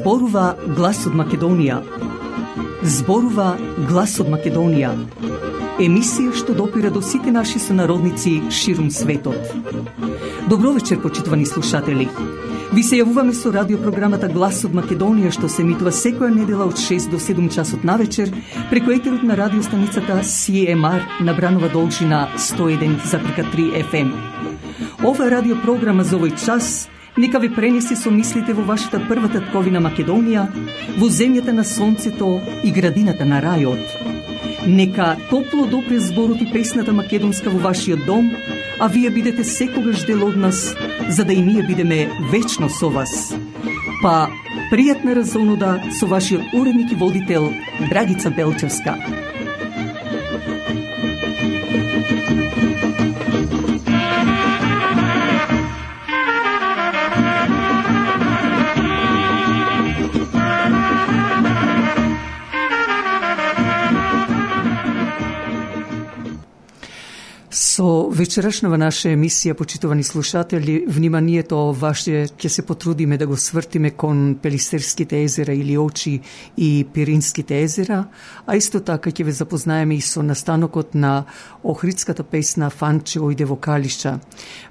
Зборува глас од Македонија. Зборува глас од Македонија. Емисија што допира до сите наши сонародници ширум светот. Добро вечер, почитувани слушатели. Ви се јавуваме со радиопрограмата Глас од Македонија, што се емитува секоја недела од 6 до 7 часот навечер преку етерот на радиостаницата CMR на Бранова должина 101,3 FM. Ова радиопрограма за овој час нека ви пренесе со мислите во вашата прва татковина Македонија, во земјата на сонцето и градината на рајот. Нека топло допре зборот и песната македонска во вашиот дом, а вие бидете секогаш дел од нас, за да и ние бидеме вечно со вас. Па, пријатна разонода со вашиот уредник и водител Драгица Белчевска. Со вечерашнава наша емисија, почитувани слушатели, вниманието ваше ќе се потрудиме да го свртиме кон Пелистерските езера или Очи и Пиринските езера, а исто така ќе ве запознаеме и со настанокот на охридската песна Фанче ојде во Калиша.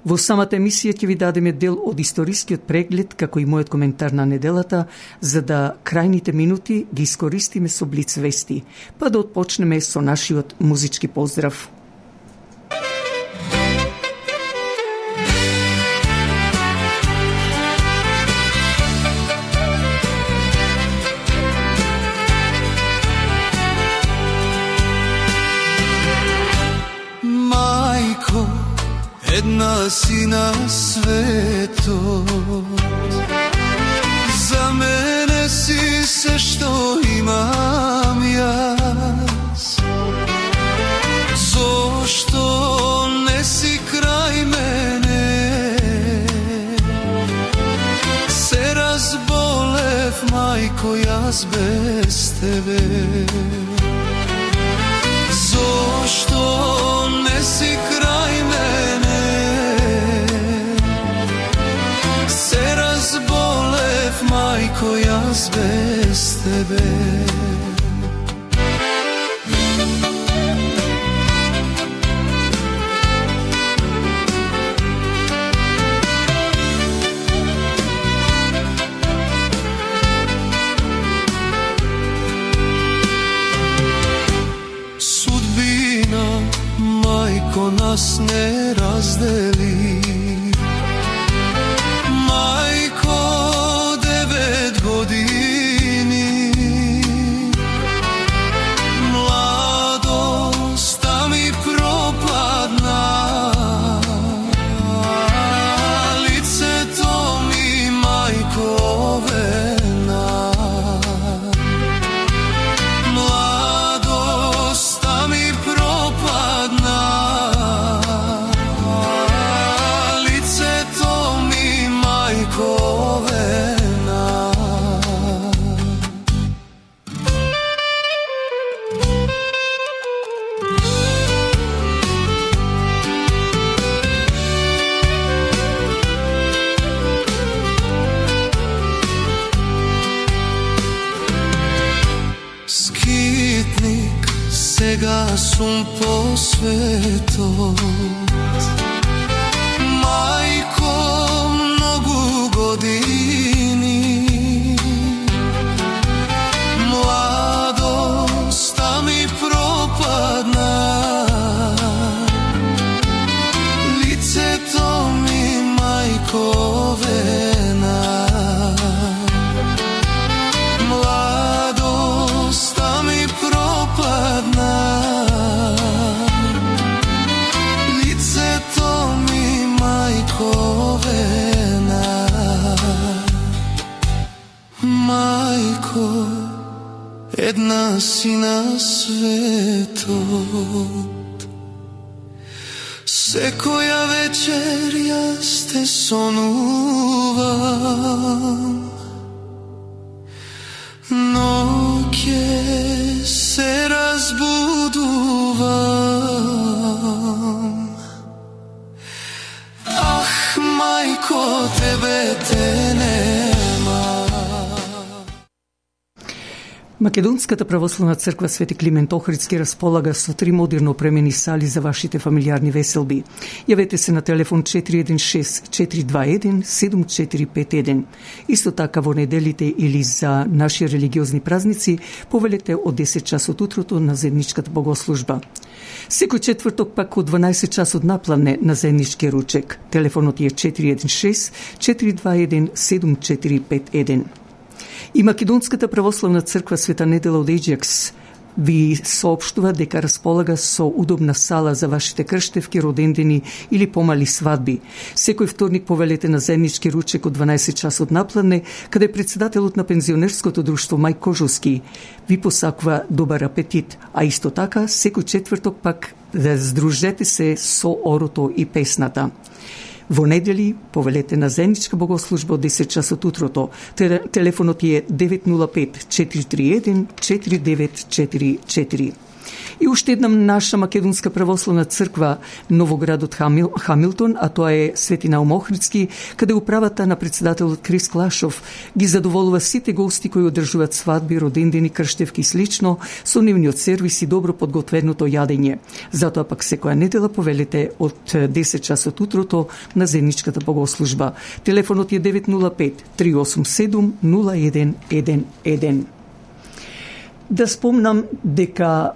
Во самата емисија ќе ви дадеме дел од историскиот преглед, како и мојот коментар на неделата, за да крајните минути ги искористиме со блиц вести, па да отпочнеме со нашиот музички поздрав. Една си на светот, за мене си се што имам јас. Зошто не си крај мене? Се разболев, мајко, јас без тебе. Зошто не си крај мене? Мајко, јас без тебе. Судбина, мајко, нас не раздели. Сега сум по светот, мајко, многу години. Младоста ми пропадна, лицето ми, мајко, вена. Младоста ми пропадна, лицето мајко, една си на светот. Секоја вечер јас те сонувам, но ќе се разбудувам. Ах, мајко, тебе те нема. Македонската православна црква Свети Климент Охридски располага со 3 модерно опремени сали за вашите фамилиарни веселби. Јавете се на телефон 416-421-7451. Исто така во неделите или за наши религиозни празници повелете од 10 часот утрото на заедничката богослужба. Секој четврток пак од 12 часот напладне на заеднички ручек. Телефонот е 416-421-7451. И Македонската православна црква Света Недела од Ејџакс ви соопштува дека располага со удобна сала за вашите крштевки, родендени или помали свадби. Секој вторник повелете на заеднички ручек од 12 часот напладне, каде председателот на пензионерското друштво Мај Кожовски ви посакува добар апетит, а исто така секој четврток пак да здружете се со орото и песната. Во недели повелете на заедничка богослужба од 10 часот утрото. Телефонот е 905-431-4944. И уште една наша македонска православна црква Новоградот Хамилтон, а тоа е Свети Наум Охридски, каде управата на председателот Крис Клашов ги задоволува сите гости кои одржуваат свадби, родендени, крштевки и слично, со нивниот сервис и добро подготвеното јадење. Затоа пак секоја недела повелете од 10 часот утрото на заедничката богослужба. Телефонот е 905-387-0111. Да спомнам дека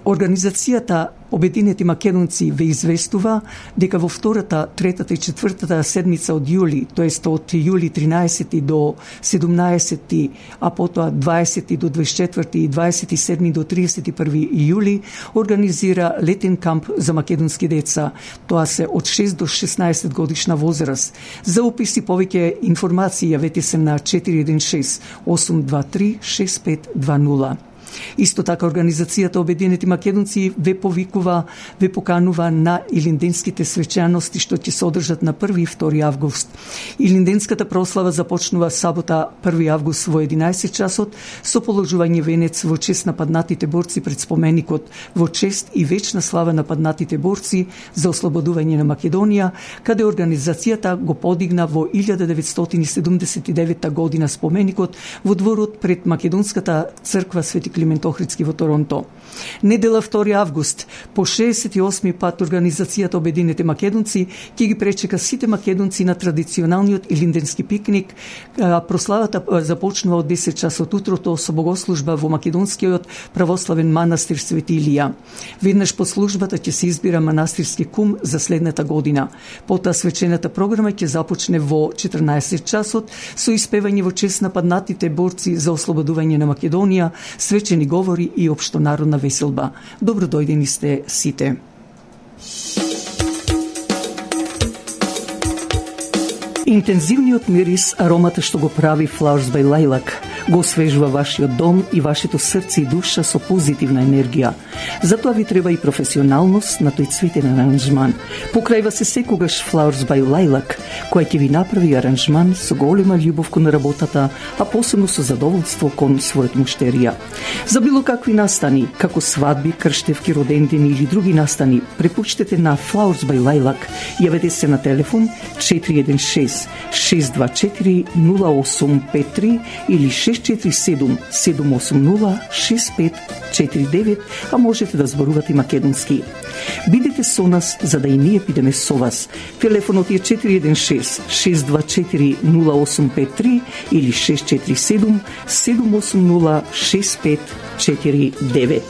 организацијата Обединети македонци ве известува дека во втората, третата и четвртата седмица од јули, тоест од јули 13 до 17, а потоа 20 до 24 и 27 до 31 јули, организира летен камп за македонски деца. Тоа се од 6 до 16 годишна возраст. За опис и повеќе информации јавете се на 416 823 6520. Исто така организацијата Обединети македонци ве поканува на илинденските свечаности што ќе се одржат на 1 и 2 август. Илинденската прослава започнува сабота 1 август во 11 часот со положување венец во чест на паднатите борци пред споменикот, во чест и вечна слава на паднатите борци за ослободување на Македонија, каде организацијата го подигна во 1979 година споменикот во дворот пред Македонската црква Свети Климент Охридски во Торонто. Недела 2 август, по 68 пат организацијата Обединети македонци ќе ги пречека сите македонци на традиционалниот илинденски пикник. Прославата започнува од 10 часот утрото со богослужба во македонскиот православен манастир Свети Илија. Веднаш по службата ќе се избира манастирски кум за следната година. Потоа свечената програма ќе започне во 14 часот со испевање во чест на паднатите борци за ослободување на Македонија, свечени говори и општонародна веселба. Добро дојдени сте сите. Интензивниот мирис, аромата што го прави Flowers by Lilac, го освежува вашиот дом и вашето срце и душа со позитивна енергија. Затоа ви треба и професионалност на тој цветен аранжман. Покрајва се секогаш Flowers by Lilac, која ќе ви направи аранжман со голема љубов кон работата, а посебно со задоволство кон својот муштерија. За било какви настани, како свадби, крштевки, родендени или други настани, препуштете на Flowers by Lilac. Јавете се на телефон 416-624-0853 или 647-780-6549, а можете да зборувате и македонски. Бидете со нас, за да и ние бидеме со вас. Телефонот е 416-624-0853 или 647-780-6549.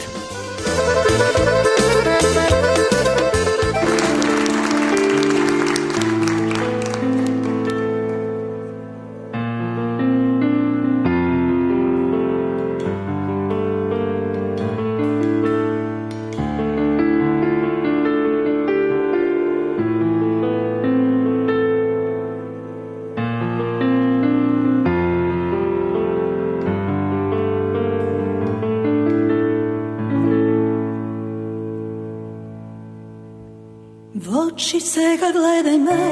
очи сега гледај ме,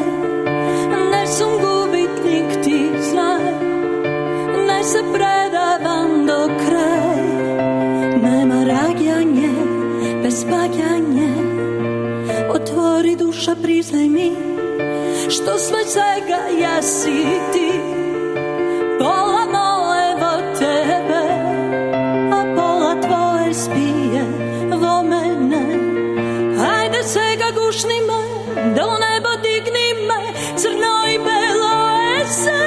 не сум губитник, ти знај, не се предавам до крај. Нема раѓање без паѓање, отвори душа, признај ми, што сме сега јас и ти. Пола мое во тебе, а пола твое спие во мене. Ајде сега гушни ме, до небо дигни ме, црно и бело е се.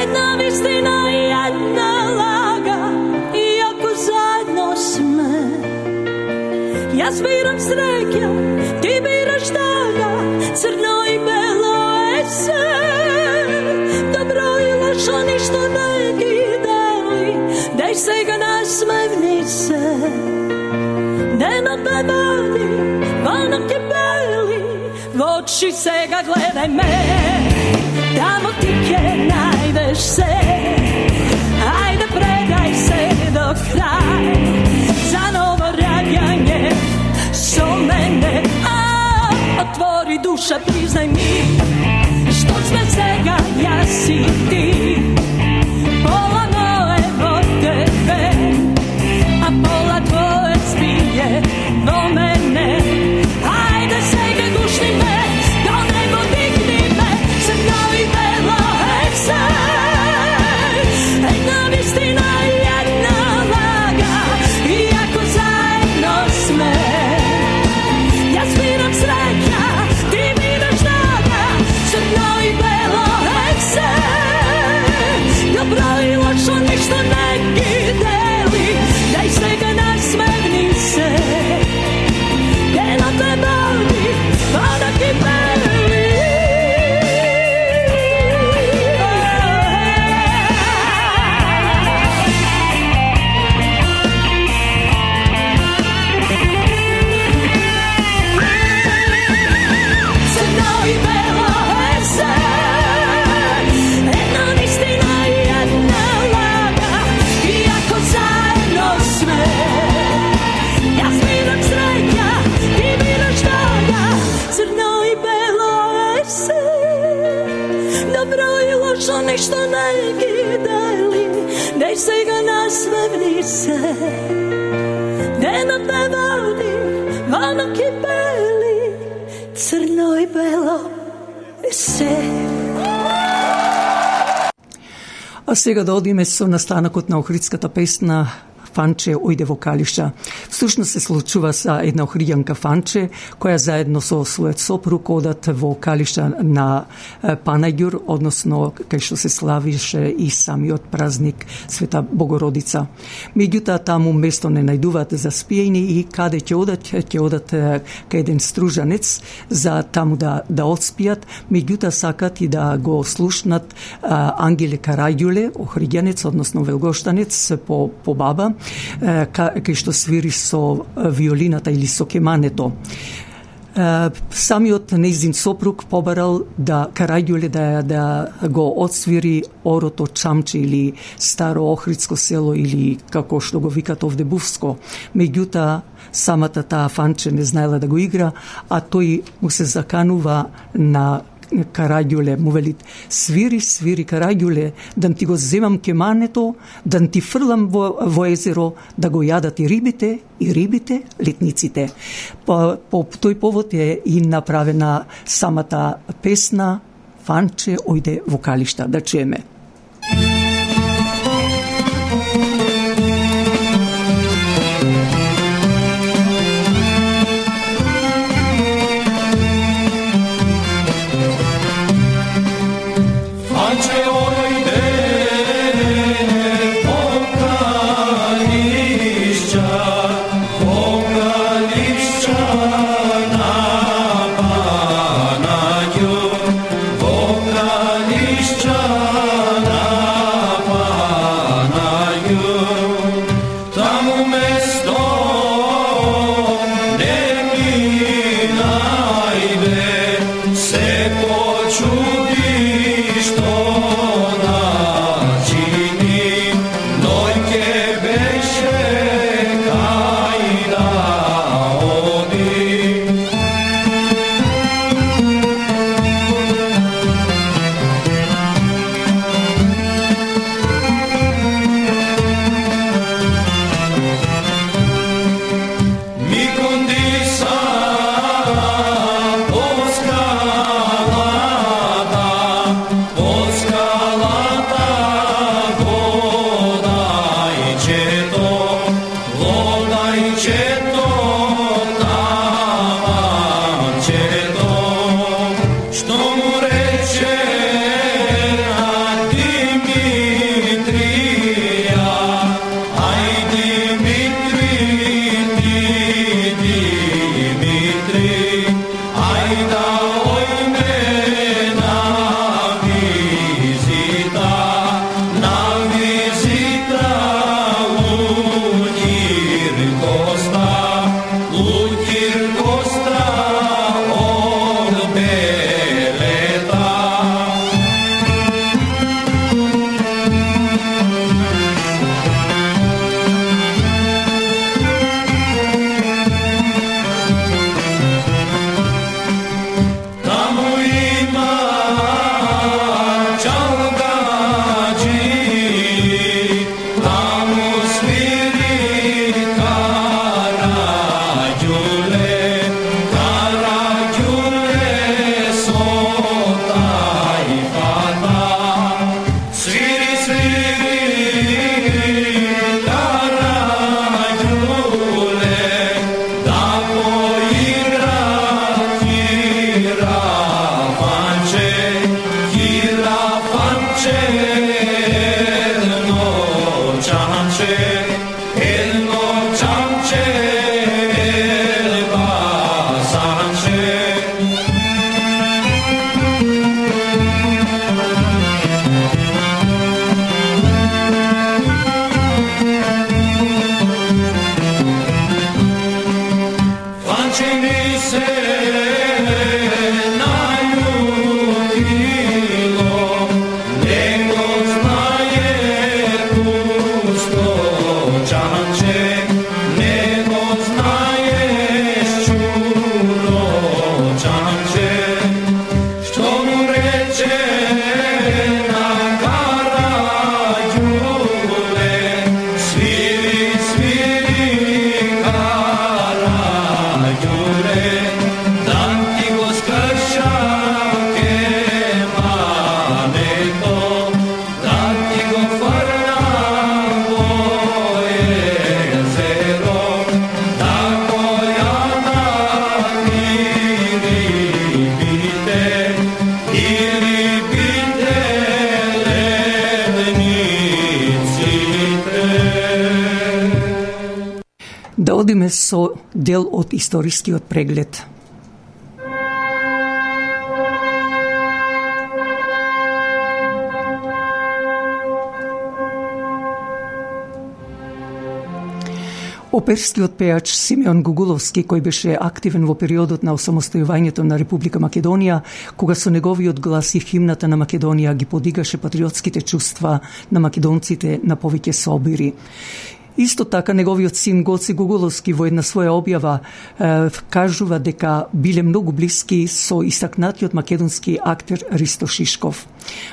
Една вистина и една лага, иако заедно сме. Јас бирам среќа, ти бираш тага, црно и бело е се. Добро и лошо ништо не ги дели, дај сега насмевни се. Денот ме води, вонок е бели, во очи сега гледај ме, тамо ти ќе најдеш се. Ајде предај се до крај, за ново раѓање со мене. Отвори душа, признај ми, што сме сега јас и ти. Пола мое во тебе, а пола твое спие во мене. Ајде сега гушни ме, до небо дигни ме, црно и бело е се. Една вистина и една лага, иако заедно сме. Јас бирам среќа, ти бираш тага, црно и бело е се. Добро и лошо ништо не ги дели, дај сега насмевни се. Денот ме води, вонок и бели. Црно и бело е се. Една вистина и една лага, иако заедно сме. Јас бирам среќа, ти бираш тага, црно и бело е се. Добро и лошо ништо не ги дели, дај сега насмевни се. Денот ме води, вонок и бели, црно и бело е се. А сега да одиме со настанокот на охридската песна Фанче ојде во Калишта. Всушност се случува со една охријанка Фанче, која заедно со својот сопруг одат во Калишта на Панаѓур, односно кај што се славише и самиот празник Света Богородица. Меѓутоа таму место не најдуваат за спиење и каде ќе одат? Ќе одат кај еден стружанец за таму да отспијат, меѓутоа сакат и да го слушнат Ангеле Караѓуле, охријанец, односно велгоштанец по баба, кај што свири со виолината или со кемането. Самиот нејзин сопруг побарал да Караѓуле да го отсвири орото чамче или старо охридско село или како што го викат овде Бувско. Меѓутоа самата таа Фанче не знаела да го игра, а тој му се заканува на Караѓуле, му вели: свири Караѓуле, да ти го земам кемането, да ти фрлам во езеро, да го јадат и рибите, летниците. По тој повод е и направена самата песна Фанче ојде во Калишта. Да чуеме. Lišća одиме со дел од историскиот преглед. Оперскиот пеач Симеон Гугуловски, кој беше активен во периодот на осамостојувањето на Република Македонија, кога со неговиот глас и химната на Македонија ги подигаше патриотските чувства на македонците на повеќе собири. Исто така, неговиот син Гоце Гугуловски во една своја објава кажува дека биле многу блиски со истакнатиот македонски актер Ристо Шишков.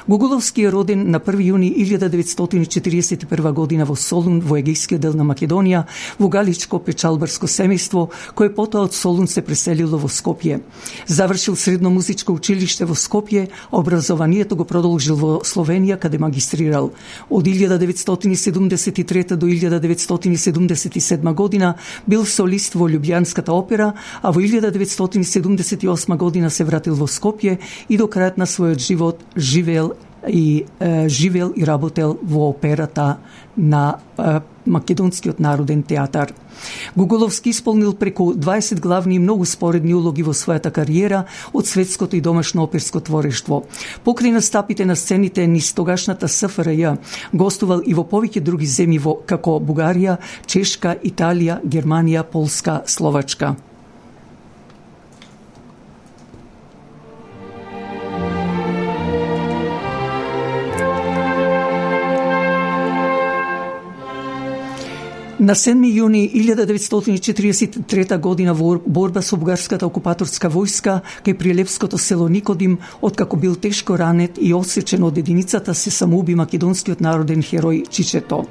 Гугуловски е роден на 1 јуни 1941 година во Солун, во егејскиот дел на Македонија, во галичко печалбарско семејство, кое потоа од Солун се преселило во Скопје. Завршил средно музичко училиште во Скопје, а образованието го продолжил во Словенија, каде магистрирал. Од 1973 до 1977 година бил солист во Љубљанската опера, а во 1978 година се вратил во Скопје и до крајот на својот живот живеел и работел во операта на Македонскиот народен театар. Гугуловски исполнил преку 20 главни и многу споредни улоги во својата кариера од светското и домашно оперско творештво. Покрај настапите на сцените низ тогашната СФРЈ, гостувал и во повеќе други земји како Бугарија, Чешка, Италија, Германија, Полска, Словачка. На 7 јуни 1943 година во борба со бугарската окупаторска војска кај прилепското село Никодим, откако бил тешко ранет и отсечен од единицата, се самоуби македонскиот народен херој Чичето.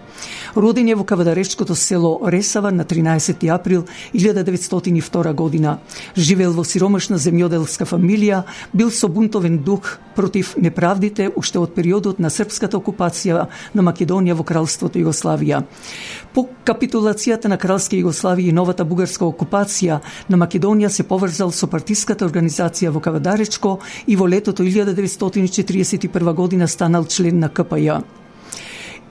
Роден е во кавадаречкото село Ресава на 13 април 1902 година. Живеел во сиромашна земјоделска фамилија, бил со бунтовен дух против неправдите уште од периодот на српската окупација на Македонија во кралството Југославија. По капитулацијата на Кралска Југославија и новата бугарска окупација на Македонија се поврзал со партиската организација во Кавадаречко и во летото 1941 година станал член на КПЈ.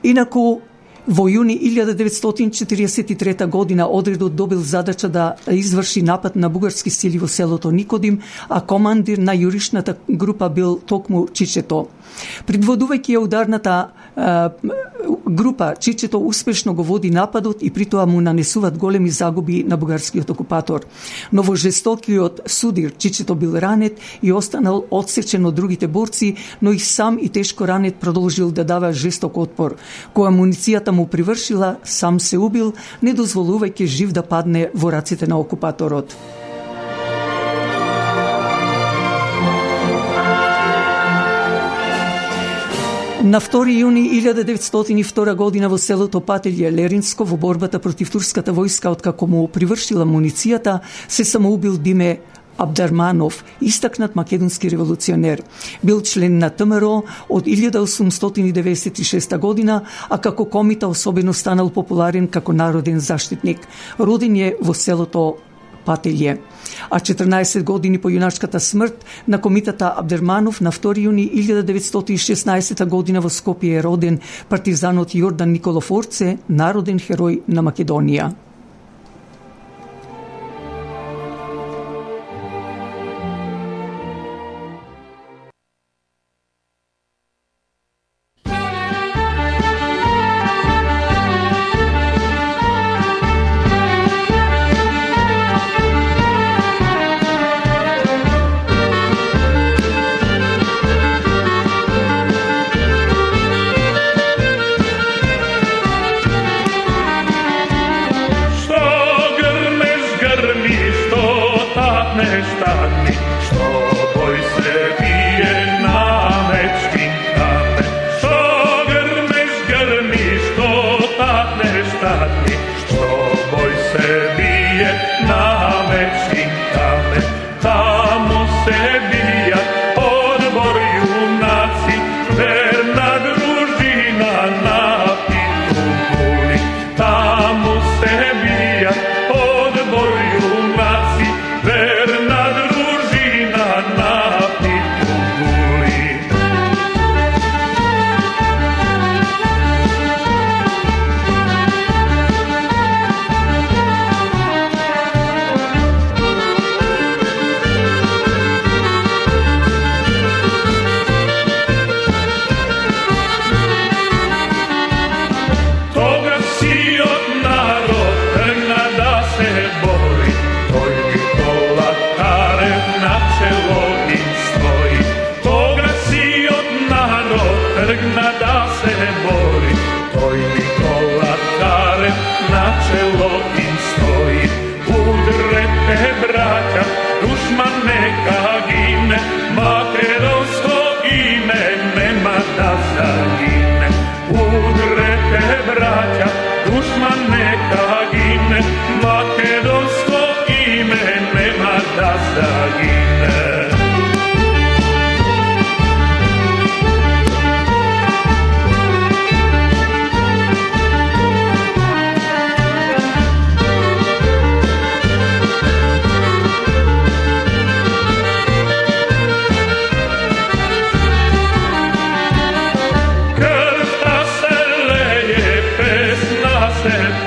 Инаку, во јуни 1943 година одредот добил задача да изврши напад на бугарски сили во селото Никодим, а командир на јуришната група бил токму Чичето. Предводувајќи ја ударната група, Чичето успешно го води нападот и притоа му нанесуваат големи загуби на бугарскиот окупатор. Но во жестокиот судир Чичето бил ранет и останал отсечен од другите борци, но и сам и тешко ранет продолжил да дава жесток отпор. Кога амуницијата му привршила, сам се убил, не дозволувајќи жив да падне во раците на окупаторот. На 2 јуни 1902 година во селото Пателје Леринско во борбата против турската војска, откако му привршила амуницијата, се самоубил Диме Абдарманов, истакнат македонски револуционер. Бил член на ТМРО од 1896 година, а како комита особено станал популарен како народен заштитник. Роден е во селото Пателје. А 14 години по јуначката смрт на комитата Абдерманов на 2 јуни 1916 година во Скопје е роден партизанот Јордан Николов Орце, народен херој на Македонија.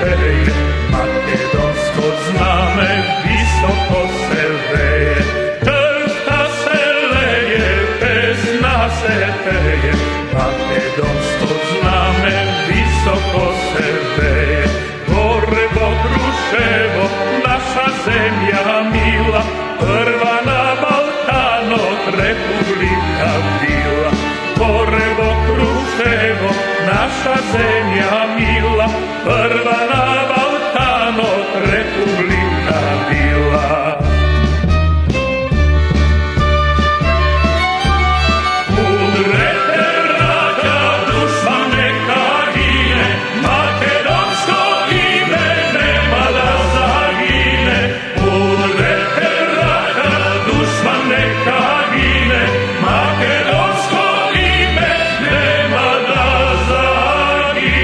пее, македонско знаме високо се вее. Трта се леje, песна се пее, македонско знаме високо се вее. Горе во Крушево, наша земја мила, прва на Балканот република била. Горе во Крушево, наша земја мила, прва на Балканот република била. Удрете рака, душа нека гине, македонско име нема да загине. Удрете рака, душа нека гине, македонско име нема да загине.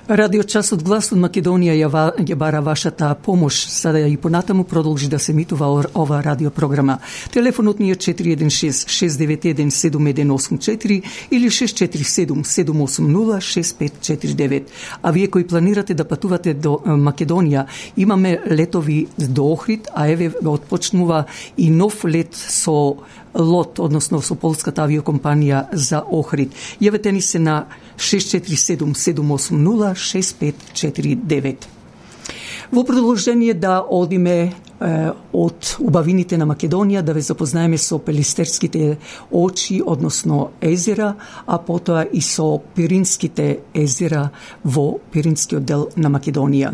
Радио Часот Глас од Македонија ја бара вашата помош за да и понатаму продолжи да се емитува ова радиопрограма. Телефонот ни е 416-691-7184 или 647-780-6549. А вие кои планирате да патувате до Македонија, имаме летови до Охрид, а еве отпочнува и нов лет со лот, односно со полската авиокомпанија за Охрид. Јавете ни се на 647-780-6549. Во продолжение да одиме од убавините на Македонија, да ве запознаеме со Пелистерските очи, односно езера, а потоа и со Пиринските езера во Пиринскиот дел на Македонија.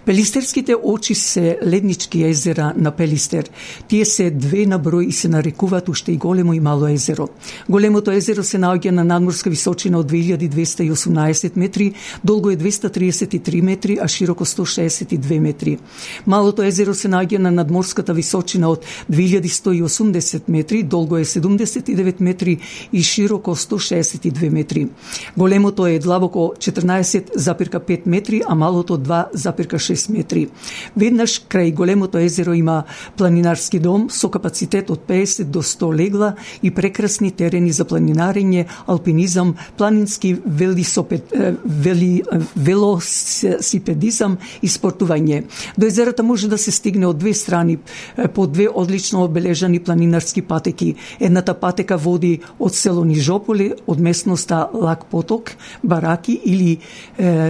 Пелистерските очи се леднички езера на Пелистер. Тие се две на број и се нарекуваат уште и големо и мало езеро. Големото езеро се наоѓа на надморска височина од 2218 метри, долго е 233 метри, а широко 162 метри. Малото езеро се наоѓа на надморската височина од 2180 метри, долго е 79 метри и широко 162 метри. Големото е длабоко 14,5 метри, а малото 2,6 метри. Веднаш крај големото езеро има планинарски дом со капацитет од 50 до 100 легла и прекрасни терени за планинарење, алпинизам, планински велосипедизам и спортување. До езерата може да се стигне од две страни по две одлично обележани планинарски патеки. Едната патека води од село Нижополе, од местноста Лак поток, Бараки или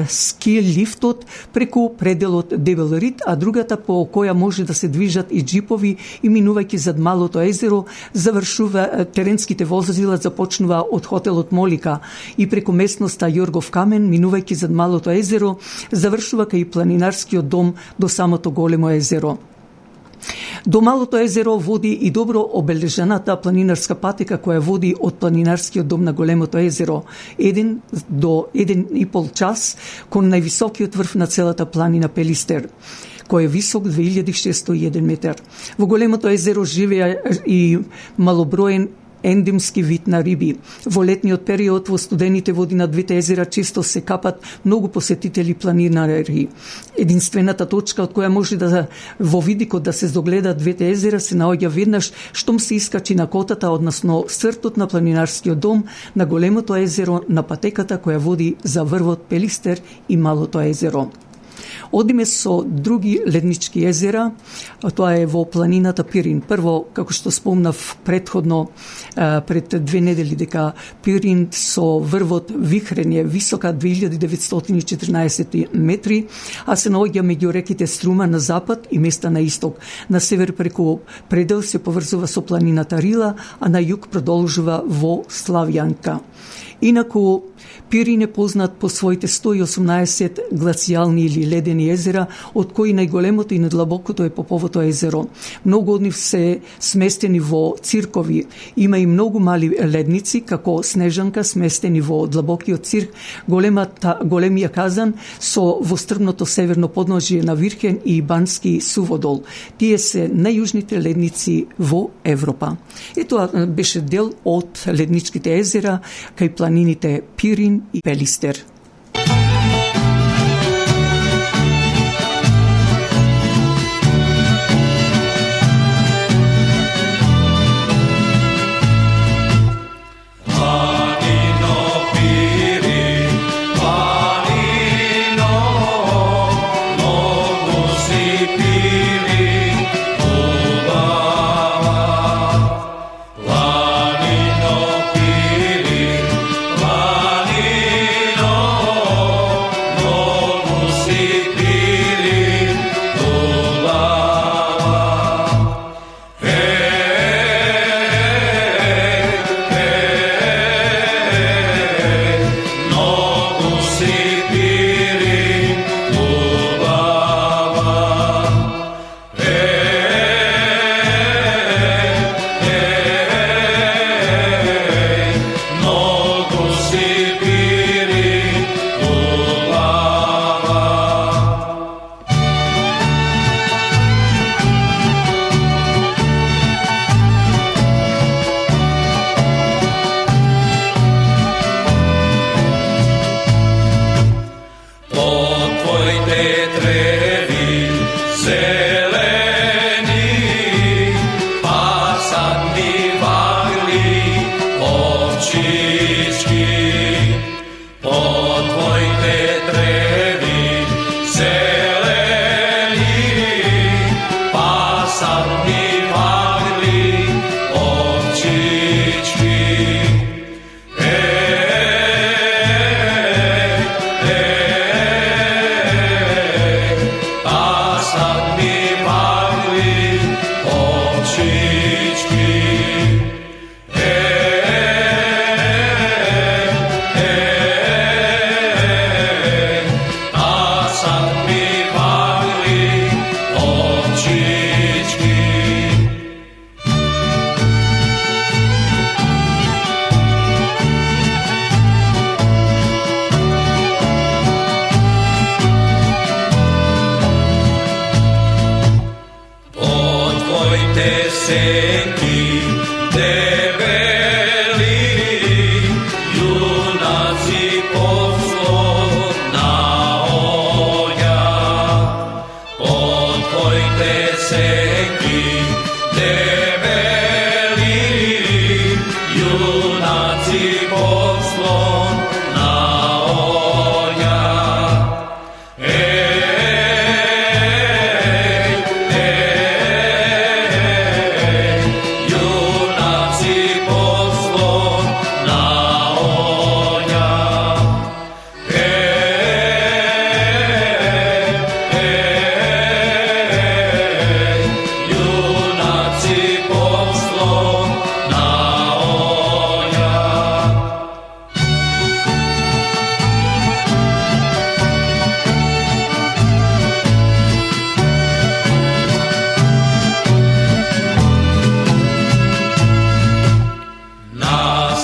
ски лифтот преку пределот Дебел Рид, а другата по која може да се движат и джипови и минувајќи зад малото езеро, завршува теренските возила започнува од хотелот Молика и преку местноста Јоргов камен, минувајќи зад малото езеро, завршува кај планинарскиот дом до самото големо езеро. До малото езеро води и добро обележаната планинарска патека која води од планинарскиот дом на големото езеро 1 до 1,5 час кон највисокиот врв на целата планина Пелистер, кој е висок 2601 метар. Во големото езеро живеа и малоброен ендемски вид на риби. Во летниот период во студените води на двете езера често се капат многу посетители планинари. Единствената точка од која може да во видикот да се догледаат двете езера се наоѓа веднаш штом се искачи на котата, односно сртот на планинарскиот дом на големото езеро на патеката која води за врвот Пелистер и малото езеро. Одиме со други леднички езера, тоа е во планината Пирин. Прво, како што спомнав предходно, пред 2 недели, дека Пирин со врвот Вихрен е висока 2914 метри, а се наоѓа меѓу реките Струма на запад и Места на исток. На север преку предел се поврзува со планината Рила, а на југ продолжува во Славјанка. Инаку, Пирин е познат по своите 118 глацијални или ледени езера, од кои најголемото и најдлабокото е Поповото езеро. Многу од нив се сместени во циркови. Има и многу мали ледници, како Снежанка, сместени во длабокиот цирк, големија Казан со вострбното северно подножје на Вирхен и Бански суводол. Тие се најјужните ледници во Европа. И тоа беше дел од ледничките езера кај планините Пирин и Пелистер. Planino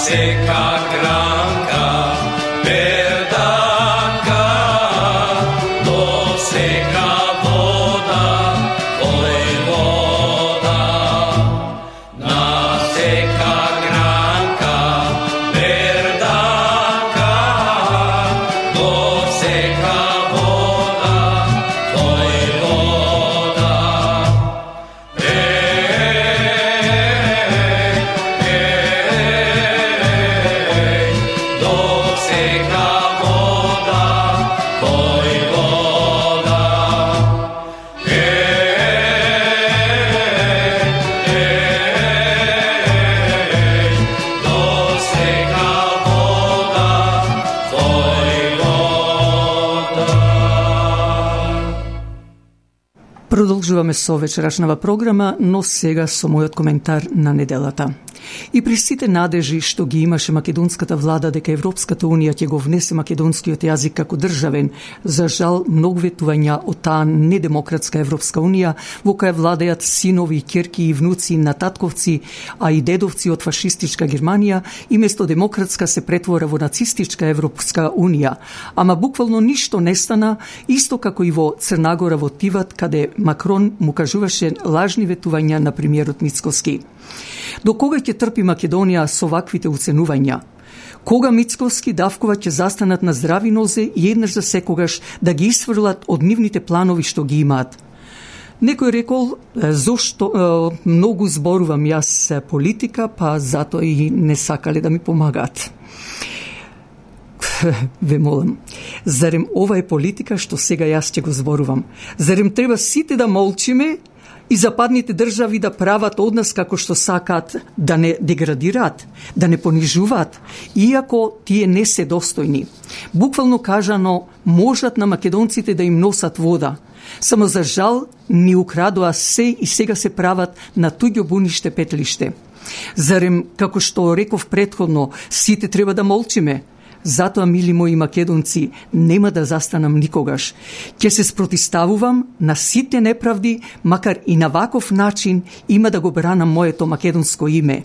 seka granka berdanka do seka voda vojvoda na seka granka berdanka do seka voda vojvoda Продолжуваме со вечерашнава програма, но сега со мојот коментар на неделата. И при сите надежи што ги имаше македонската влада дека Европската унија ќе го внесе македонскиот јазик како државен, за жал многу ветувања од таа недемократска Европска унија, во која владеат синови, ќерки и внуци на татковци, а и дедовци од фашистичка Германија, и место демократска се претвора во нацистичка Европска унија. Ама буквално ништо не стана, исто како и во Црнагора во Тиват, каде Макрон му кажуваше лажни ветувања на премиерот Мицкоски. До кога ќе трпи Македонија со ваквите уценувања? Кога Мицкоски, Давкова ќе застанат на здрави нозе и еднаш за секогаш да ги исфрлат од нивните планови што ги имаат? Некој рекол, зошто многу зборувам јас политика, па затоа и не сакале да ми помагаат. Ве молам, зарем ова е политика што сега јас ќе го зборувам? Зарем треба сите да молчиме и западните држави да прават од нас како што сакаат, да не деградираат, да не понижуваат, иако тие не се достојни? Буквално кажано, можат на македонците да им носат вода, само за жал ни украдоа се и сега се прават на туѓо буниште петлиште. Зарем, како што реков претходно, сите треба да молчиме? Затоа, мили мои македонци, нема да застанам никогаш. Ќе се спротиставувам на сите неправди, макар и на ваков начин има да го бранам моето македонско име.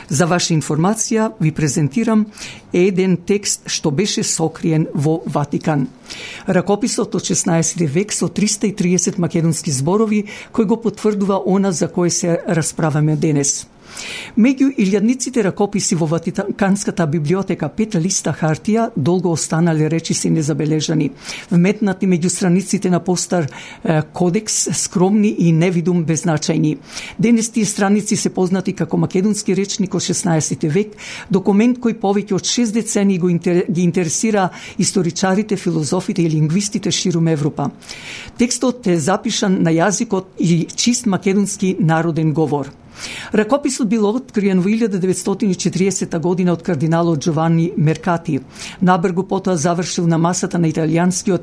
За ваша информација ви презентирам еден текст што беше сокриен во Ватикан. Ракописот од 16 век со 330 македонски зборови, кој го потврдува она за кој се расправаме денес. Меѓу илјадниците ракописи во Ватиканската библиотека 5 листа хартија долго останале речиси незабележани, вметнати меѓу страниците на постар кодекс, скромни и невидум беззначајни. Денес тие страници се познати како македонски речник од 16 век, документ кој повеќе од 6 децени ги интересира историчарите, филозофите и лингвистите ширум Европа. Текстот е запишан на јазикот и чист македонски народен говор. Ракописот бил откриен во 1940 година од кардиналот Джовани Меркати. Набргу потоа завршил на масата на италијанскиот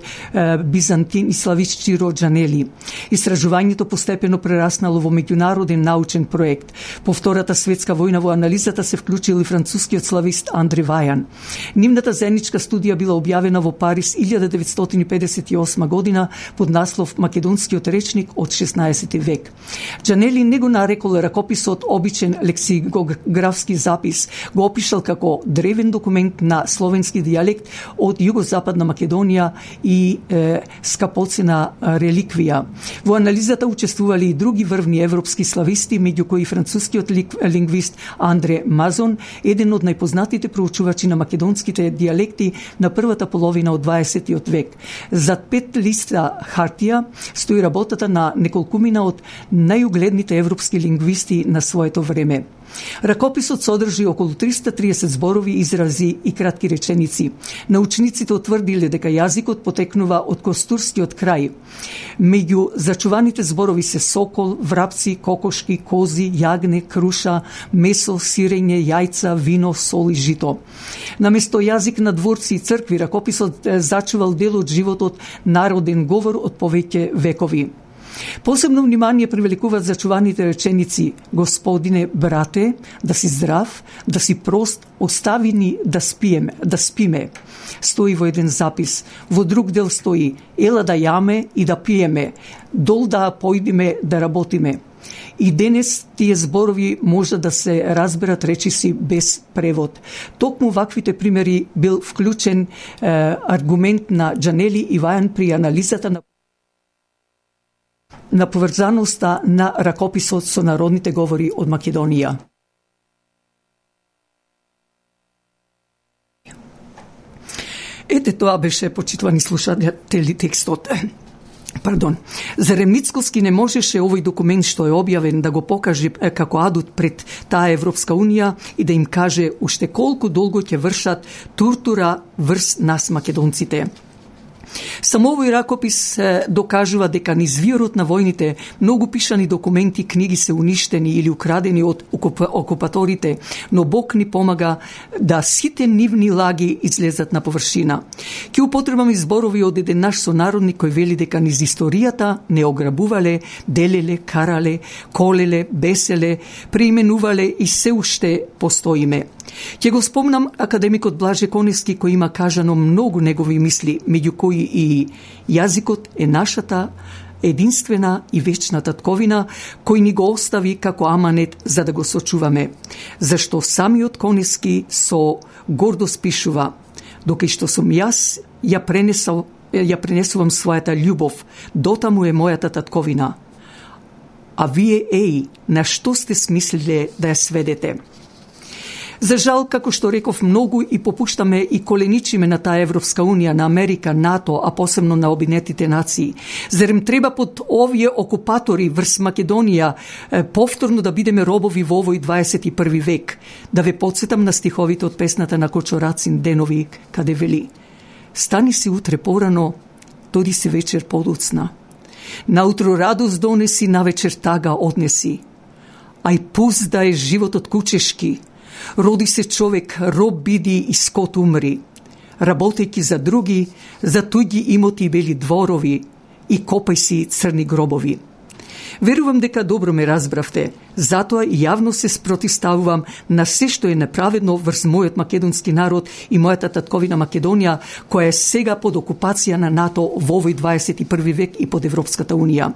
бизантин и славист Чиро Джанели. Истражувањето постепено прераснало во меѓународен научен проект. По Втората светска војна во анализата се вклучил и францускиот славист Андре Вајан. Нивната заедничка студија била објавена во Париз 1958 година под наслов Македонскиот речник од 16 век. Джанели не го нарекол ракописот обичен лексикографски запис, го опишал како древен документ на словенски дијалект од југозападна Македонија и скапоцена реликвија. Во анализата учествували и други врвни европски слависти, меѓу кои францускиот лингвист Андре Мазон, еден од најпознатите проучувачи на македонските дијалекти на првата половина од 20 век. Зад 5 листа хартија стои работата на неколкумина од најугледните европски лингвисти на своето време. Ракописот содржи околу 330 зборови, изрази и кратки реченици. Научниците утврдиле дека јазикот потекнува од костурскиот крај. Меѓу зачуваните зборови се сокол, врапци, кокошки, кози, јагне, круша, месо, сирење, јајца, вино, сол и жито. Наместо јазик на дворци и цркви, ракописот зачувал дел од животот народен говор од повеќе векови. Посебно внимание привлекуваат зачуваните реченици: Господине, брате, да си здрав, да си прост, остави ни да спиме. Стои во еден запис. Во друг дел стои: ела да јаме и да пиеме, дол да појдиме да работиме. И денес тие зборови може да се разберат речиси без превод. Токму ваквите примери бил вклучен аргумент на Джанели и Вајан при анализата на поврзаноста на ракописот со народните говори од Македонија. Ете тоа беше, почитувани слушатели, текстот. Пардон. Зарем Мицкоски не можеше овој документ што е објавен да го покаже како адут пред таа Европска Унија и да им каже уште колку долго ќе вршат тортура врз нас македонците. Само овој ракопис докажува дека низ виорот на војните многу пишани документи, книги се уништени или украдени од окупаторите, но Бог ни помага да сите нивни лаги излезат на површина. Ќе употребам зборови од еден наш сонародник кој вели дека низ историјата не ограбувале, делеле, карале, колеле, беселе, преименувале и се уште постоиме. Ќе го спомнам академикот Блаже Коневски кој има кажано многу негови мисли, меѓу кои и јазикот е нашата единствена и вечна татковина кој ни го остави како аманет за да го сочуваме. Зашто самиот Коневски со гордост пишува: докај што сум јас, ја пренесувам својата љубов, дотаму е мојата татковина. А вие, на што сте смислиле да ја сведете? За жал, како што реков, многу и попуштаме и коленичиме на таа Европска Унија, на Америка, НАТО, а посебно на Обединетите нации. Зарем треба под овие окупатори врз Македонија повторно да бидеме робови во овој 21 век? Да ве подсетам на стиховите од песната на Кочо Рацин Денови, каде вели: стани си утре порано, тоди си вечер подоцна. Наутро радост донеси, навечер тага однеси. Ај пуст да е животот кучешки, роди се човек, роб биди и скот умри. Работејќи за други, за туѓи имоти и бели дворови, и копај си црни гробови. Верувам дека добро ме разбравте, затоа и јавно се спротивставувам на се што е неправедно врз мојот македонски народ и мојата татковина Македонија, која е сега под окупација на НАТО во овој 21 век и под Европската Унија.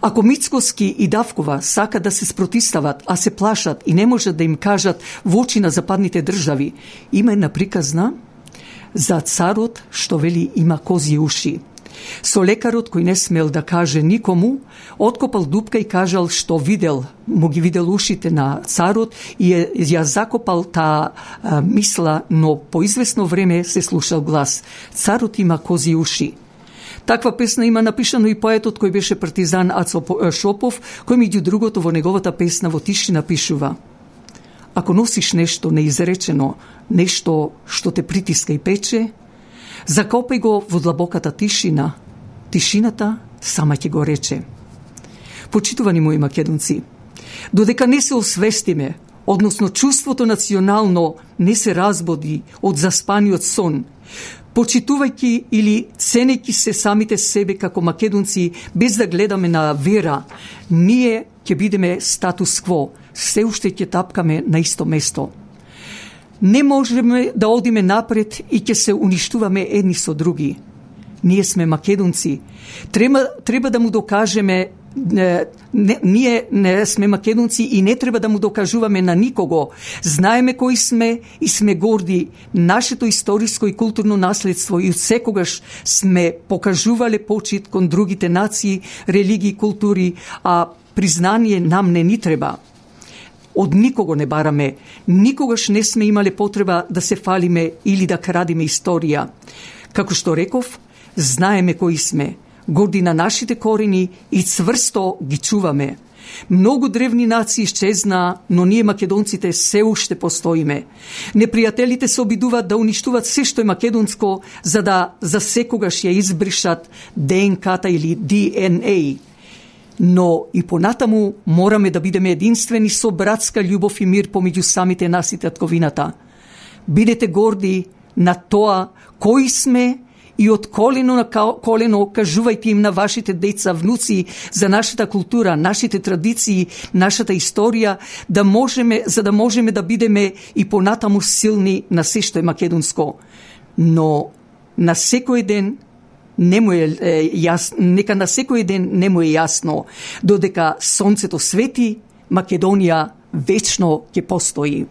Ако Мицкоски и Давкова сака да се спротивстават, а се плашат и не можат да им кажат во очи на западните држави, има една приказна за царот што вели има козји уши. Со лекарот кој не смел да каже никому, откопал дупка и кажал што видел, му ги видел ушите на царот и ја закопал таа мисла, но по известно време се слушал глас: царот има козји уши. Таква песна има напишано и поетот кој беше партизан Ацо Шопов, кој меѓу другото во неговата песна Во тишина пишува: ако носиш нешто неизречено, нешто што те притиска и пече, закопај го во длабоката тишина, тишината сама ќе го рече. Почитувани мои македонци, додека не се освестиме, односно чувството национално не се разбуди од заспаниот сон, почитувајќи или ценејќи се самите себе како македонци, без да гледаме на вера, ние ќе бидеме статус-кво, се уште ќе тапкаме на исто место. Не можеме да одиме напред и ќе се уништуваме едни со други. Ние сме македонци. Треба да му докажеме ние не сме македонци и не треба да му докажуваме на никого. Знаеме кои сме и сме горди. Нашето историско и културно наследство и секогаш сме покажувале почит кон другите нации, религии и култури, а признание нам не ни треба. Од никого не бараме. Никогаш не сме имале потреба да се фалиме или да крадиме историја. Како што реков, знаеме кои сме, горди на нашите корени и цврсто ги чуваме. Многу древни нации исчезна, но ние македонците се уште постоиме. Непријателите се обидуваат да уништуват се што е македонско, за да за секогаш ја избришат ДНК-та или DNA. Но и понатаму мораме да бидеме единствени со братска љубов и мир помеѓу самите нас и татковината. Бидете горди на тоа кои сме и од колено на колено кажувајте им на вашите деца, внуци за нашата култура, нашите традиции, нашата историја, за да можеме да бидеме и понатаму силни на се што е македонско. Но на секој ден не му е нека на секој ден не му е јасно, додека сонцето свети, Македонија вечно ќе постои.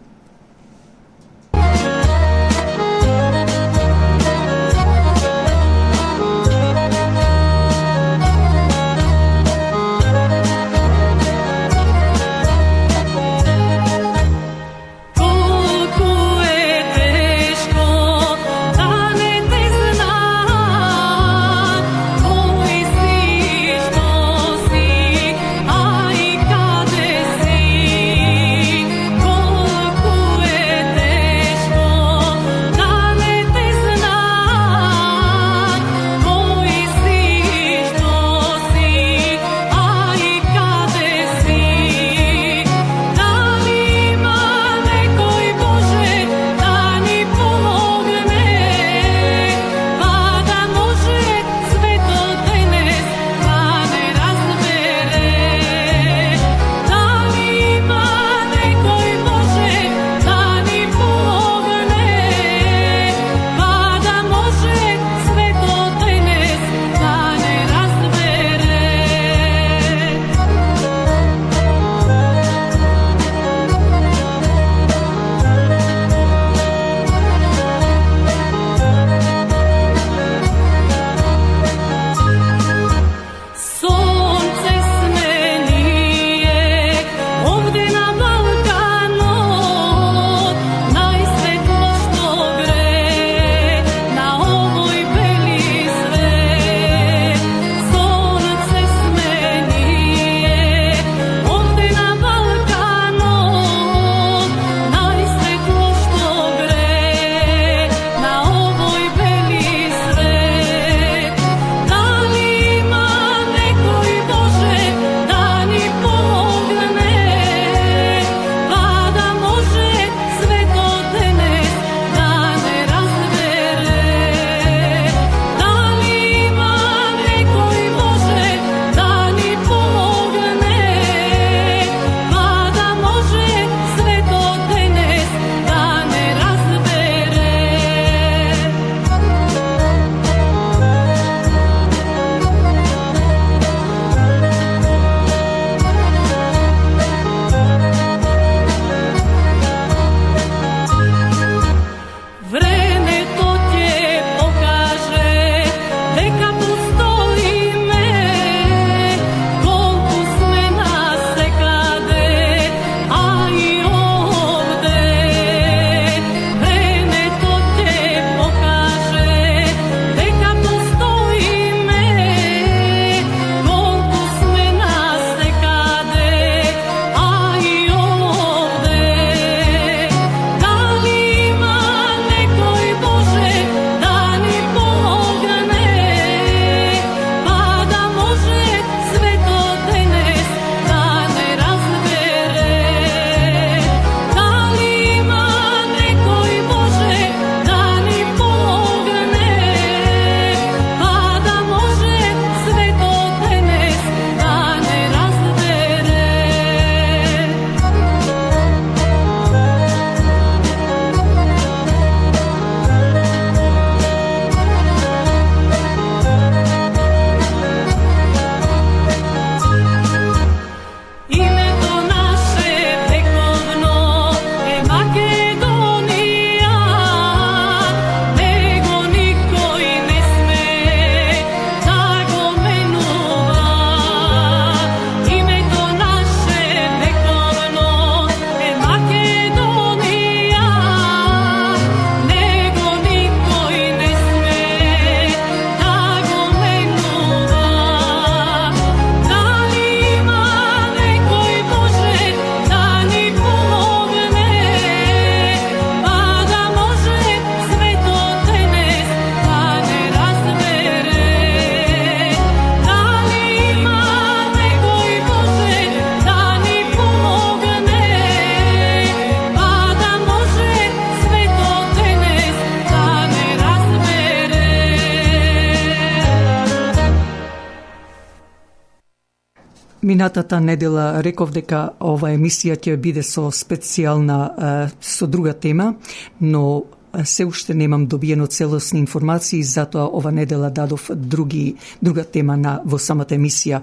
Минатата недела реков дека ова емисија ќе биде со специјална со друга тема, но се уште немам добиено целосни информации, затоа ова недела дадов друга тема во самата емисија.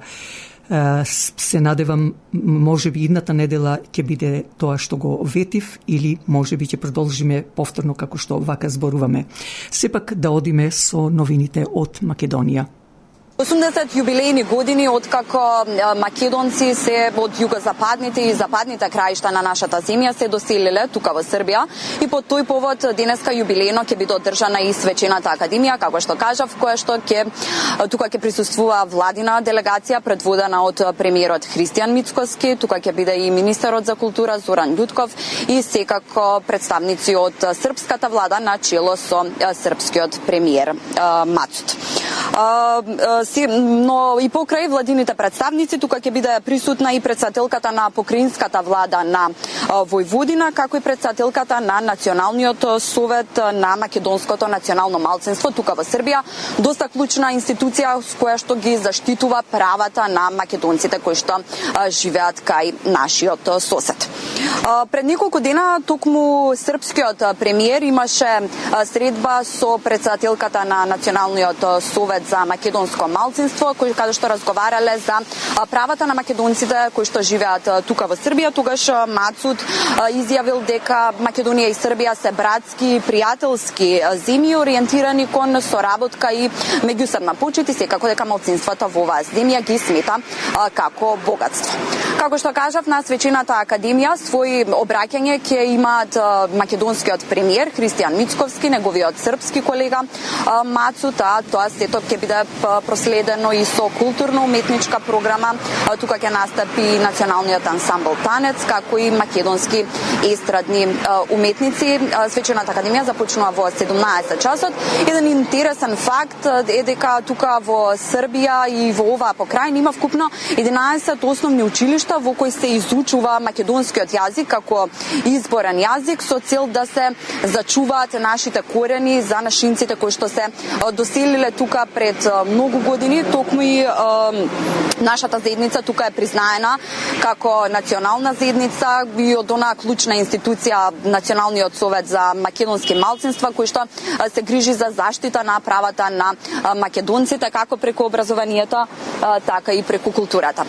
Се надевам, може би идната недела ќе биде тоа што го ветив или може би ќе продолжиме повторно како што вака зборуваме. Сепак да одиме со новините од Македонија. 80 јубилејни години откако македонци се од југозападните и западните краишта на нашата земја се доселиле тука во Србија и по тој повод денеска јубилејно ќе биде одржана и свечената академија, како што кажав, која што тука ќе присуствува владина делегација предводена од премиерот Христијан Мицкоски, тука ќе биде и министерот за култура Зоран Љутков и секако представници од српската влада на чело со српскиот премиер Мацут. Но и покрај владините представници тука ќе биде присутна и претседателката на покраинската влада на Војводина, како и претседателката на Националниот совет на македонското национално малцинство тука во Србија, доста клучна институција с која што ги заштитува правата на македонците кои што живеат кај нашиот сосед. Пред неколку дена токму српскиот премиер имаше средба со претседателката на Националниот совет за македонско малцинство, кои каде што разговарале за правата на македонците кои што живеат тука во Србија. Тогаш Мацут изјавил дека Македонија и Србија се братски и пријателски земји ориентирани кон соработка и меѓусебна почит и секако дека малцинствата во оваа земја ги смета како богатство. Како што кажав, на свечената академија свој обраќање ќе имаат македонскиот премиер Христијан Мицковски, неговиот српски колега Мацут, а тоа сето ќе биде проследено и со културно-уметничка програма. Тука ќе настапи националниот ансамбл Танец, како и македонски естрадни уметници. Свечената академија започнува во 17 часот. Еден интересен факт е дека тука во Србија и во оваа покрајна има вкупно 11 основни училишта во кои се изучува македонскиот јазик како изборен јазик со цел да се зачуваат нашите корени за нашинците кои што се доселиле тука пред многу години. Токму и нашата заедница тука е признаена како национална заедница и од онаа клучна институција Националниот совет за македонски малцинства кој што се грижи за заштита на правата на македонците како преку образованието, така и преку културата.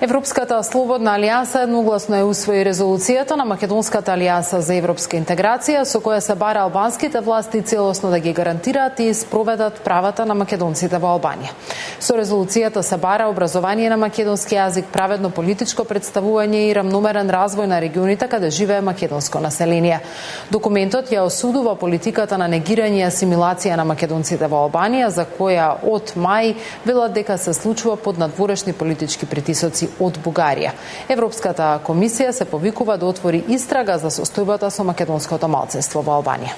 Европската слободна алијанса едногласно ја усвои резолуцијата на Македонската алијанса за европска интеграција со која се бара албанските власти целосно да ги гарантираат и спроведат правата на македонците во Албанија. Со резолуцијата се бара образование на македонски јазик, праведно политичко представување и рамномерен развој на регионите каде живее македонско население. Документот ја осудува политиката на негирање и асимилација на македонците во Албанија, за која од мај велат дека се случува под надворешни политички притисоци од Бугарија. Европската комисија се повикува да отвори истрага за состојбата со македонското малцинство во Албанија.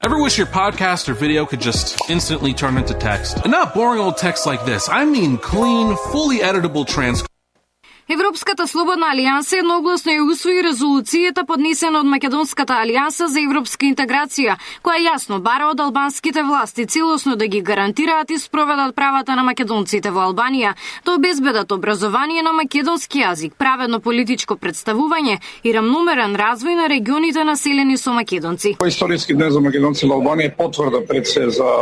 Ever wish your podcast or video could just instantly turn into text? And not boring old text like this. I mean clean, fully editable transcripts. Европската слободна алијанса едногласно ја усвои резолуцијата поднесена од Македонската алијанса за европска интеграција, која јасно бара од албанските власти целосно да ги гарантираат и спроведат правата на македонците во Албанија, да обезбедат образование на македонски јазик, праведно политичко представување и рамномерен развој на регионите населени со македонци. Историски ден за македонци во Албанија потврда пред се за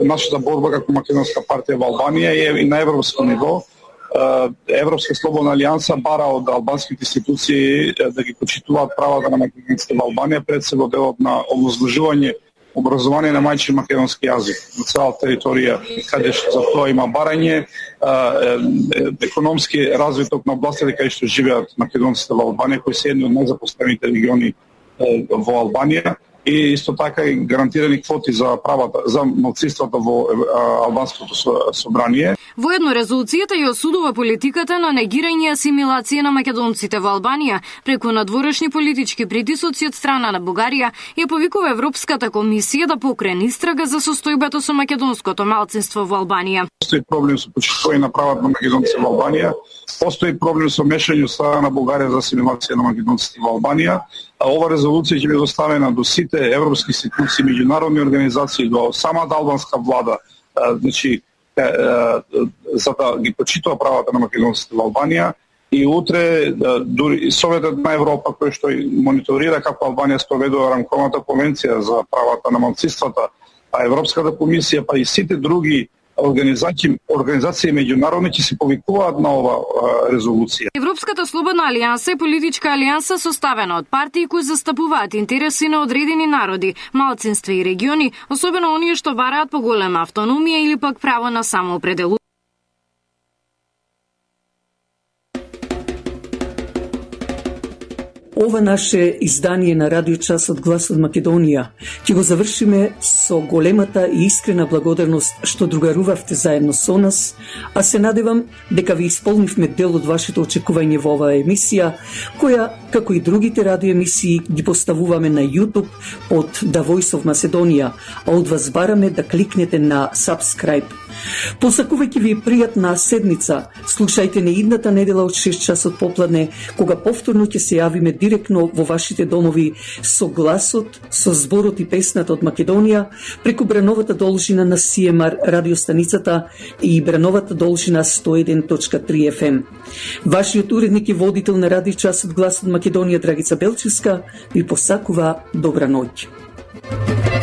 нашата борба како македонска партија во Албанија и на европско ниво. Европска слободна алијанса бара од албанските институции да ги почитуваат правата на македонците во Албанија, пред се во делот на овозможување образование на мајчин македонски јазик на цела територија каде што за тоа има барање, економски развиток на областите каде што живеат македонците во Албанија, кои се едни од најзапоставените региони во Албанија. И исто така и гарантирани квоти за правата за малцинствата во албанското собрание. Воедно резолуцијата ја осудува политиката на негирање и асимилација на македонците во Албанија преку надворешни политички притисоци од страна на Бугарија и повикува Европската комисија да покране истрага за состојбата со македонското малцинство во Албанија. Постои проблем со почитување на правата на македонците во Албанија, постои проблем со мешање од страна на Бугарија за асимилација на македонците во Албанија. Ова резолуција ќе биде доставена до сите европски институции, меѓународни организации, до самата албанска влада, значи за да ги почитува правата на македонците во Албанија И утре дури Советот на Европа кој што мониторира како Албанија спроведува рамковната конвенција за правата на малцинствата, а Европската комисија па и сите други организации меѓународни ќе се повикуваат на ова резолуција. Европската слободна алијанса е политичка алијанса составена од партии кои застапуваат интереси на одредени народи, малцинства и региони, особено оние што бараат поголема автономија или пак право на самоопределување. Ова наше издание на Радио Часот Глас од Македонија ќе го завршиме со големата и искрена благодарност што другарувавте заедно со нас, а се надевам дека ви исполнивме дел од вашето очекување во оваа емисија, која, како и другите радиоемисии, ги поставуваме на YouTube под The Voice of Macedonia, а од вас бараме да кликнете на Subscribe. Посакувајќи ви пријатна седница, слушајте не идната недела од 6 часот попладне, кога повторно ќе се јавиме директно во вашите домови со гласот, со зборот и песната од Македонија, преку брановата должина на CMR радиостаницата и брановата должина 101.3 FM. Вашиот уредник и водител на Радио Часот Глас од Македонија, Драгица Белчевска, ви посакува добра ноќ.